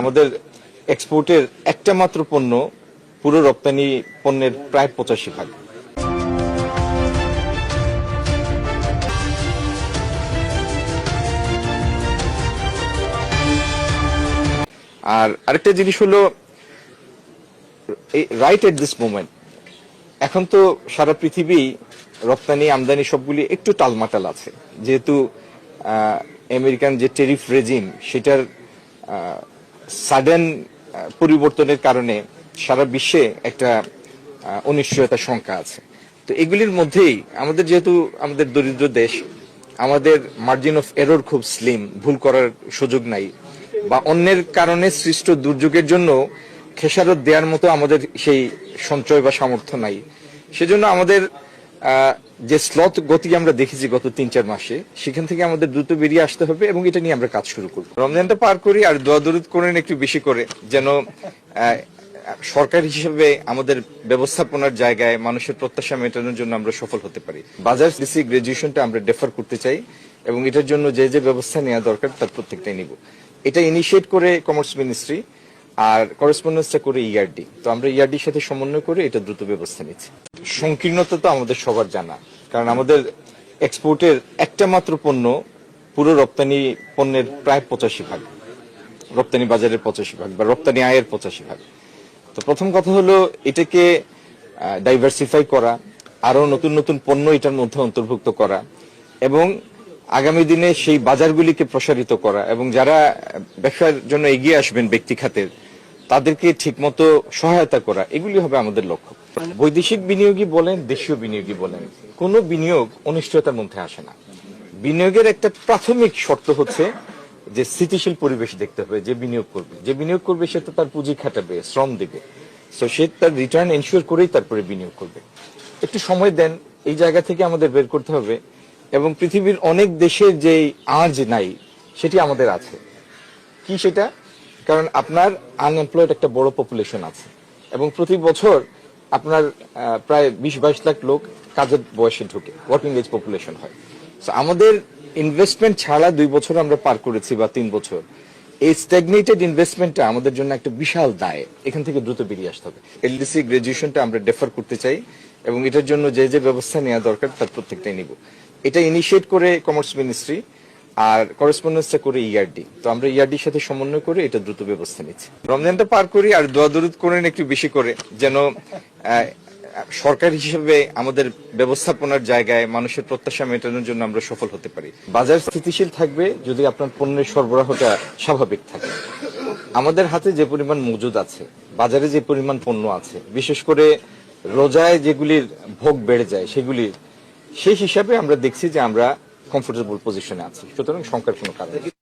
আমাদের এক্সপোর্টের একটা মাত্র পণ্য পুরো রপ্তানি পণ্যের প্রায় 85%। আর আরেকটা জিনিস হলো রাইট এট দিস মোমেন্ট এখন তো সারা পৃথিবী রপ্তানি আমদানি সবগুলি একটু টালমাটাল আছে, যেহেতু আমেরিকান যে টেরিফ রেজিম সেটার সাডেন পরিবর্তনের কারণে সারা বিশ্বে একটা অনিশ্চয়তার সংখ্যা আছে। তো এগুলির মধ্যেই আমাদের, যেহেতু আমাদের দরিদ্র দেশ, আমাদের মার্জিন অফ এরর খুব স্লিম, ভুল করার সুযোগ নাই, বা অন্যের কারণে সৃষ্ট দুর্যোগের জন্য খেসারত দেওয়ার মতো আমাদের সেই সঞ্চয় বা সামর্থ্য নাই। সেজন্য আমাদের যে স্লথ গতি আমরা দেখেছি গত 3-4 মাসে, সেখান থেকে আমাদের দ্রুত বেরিয়ে আসতে হবে এবং এটা নিয়ে আমরা কাজ শুরু করব। রমজানটা পার করি আর দোয়া দরুদ করেন একটু বেশি করে, যেন সরকার হিসেবে আমাদের ব্যবস্থাপনার জায়গায় মানুষের প্রত্যাশা মেটানোর জন্য আমরা সফল হতে পারি। বাজার সিসি গ্রাজুয়েশনটা আমরা ডেফার করতে চাই এবং এটার জন্য যে যে ব্যবস্থা নেওয়া দরকার তার প্রত্যেকটাই নিব। এটা ইনিশিয়েট করে কমার্স মিনিস্ট্রি আর করেসপন্ডেন্সটা করে ইআরডি। তো আমরা ইআরডির সাথে সমন্বয় করে এটা দ্রুত ব্যবস্থা নিচ্ছি। সংকীর্ণতা তো আমাদের সবার জানা, কারণ আমাদের এক্সপোর্টের একটা মাত্র পণ্য পুরো রপ্তানি পণ্যের প্রায় 85%, রপ্তানি বাজারের 85% বা রপ্তানি আয়ের 85%। তো প্রথম কথা হলো এটাকে ডাইভার্সিফাই করা, আরো নতুন নতুন পণ্য এটার মধ্যে অন্তর্ভুক্ত করা এবং আগামী দিনে সেই বাজারগুলিকে প্রসারিত করা, এবং যারা ব্যবসার জন্য এগিয়ে আসবেন ব্যক্তি খাতের তাদেরকে ঠিকমতো সহায়তা করা, এগুলি হবে আমাদের লক্ষ্য। বৈদেশিক বিনিয়োগী বলেন, দেশীয় বিনিয়োগী বলেন, কোনো বিনিয়োগ অনিশ্চয়তার মধ্যে আসে না। বিনিয়োগের একটা প্রাথমিক শর্ত হচ্ছে যে স্থিতিশীল পরিবেশ দেখতে হবে। যে বিনিয়োগ করবে সে তো তার পুঁজি খাটাবে, শ্রম দেবে, তো সে তার রিটার্ন এনশিওর করেই তারপরে বিনিয়োগ করবে। একটু সময় দেন, এই জায়গা থেকে আমাদের বের করতে হবে। এবং পৃথিবীর অনেক দেশের যে আজ নাই সেটি আমাদের আছে। কি সেটা? কারণ আপনার আনএমপ্লয়েড একটা বড় পপুলেশন আছে এবং প্রতি বছর আপনার প্রায় 20-22 লাখ লোক কাজের বয়সে ঢুকে, ওয়ার্কিং এজ পপুলেশন হয়। আমাদের ইনভেস্টমেন্ট ছাড়া 2 বছর আমরা পার করেছি বা 3 বছর। এই স্ট্যাগনেটেড ইনভেস্টমেন্টটা আমাদের জন্য একটা বিশাল দায়, এখান থেকে দ্রুত বেরিয়ে আসতে হবে। এলডিসি গ্রাজুয়েশনটা আমরা ডেফার করতে চাই এবং এটার জন্য যে যে ব্যবস্থা নেওয়া দরকার তার প্রত্যেকটাই নিব। এটা ইনিশিয়েট করে কমার্স মিনিস্ট্রি আর করেসপন্ডেন্সটা করে ইআরডি। তো আমরা ইআরডির সাথে সমন্বয় করে এটা দ্রুত ব্যবস্থা নিচ্ছি। রমজানটা পার করি আর দোয়া দরুদ করেন একটু বেশি করে, যেন সরকার হিসেবে আমাদের ব্যবস্থাপনার জায়গায় মানুষের প্রত্যাশা মেটানোর জন্য আমরা সফল হতে পারি। বাজার স্থিতিশীল থাকবে যদি আপনার পণ্যের সরবরাহটা স্বাভাবিক থাকে। আমাদের হাতে যে পরিমাণ মজুদ আছে, বাজারে যে পরিমাণ পণ্য আছে, বিশেষ করে রোজায় যেগুলির ভোগ বেড়ে যায় সেগুলির, সেই হিসাবে আমরা দেখছি যে আমরা কমফোর্টেবল পজিশনে আছি। সুতরাং শঙ্কার কোনো কারণ নেই।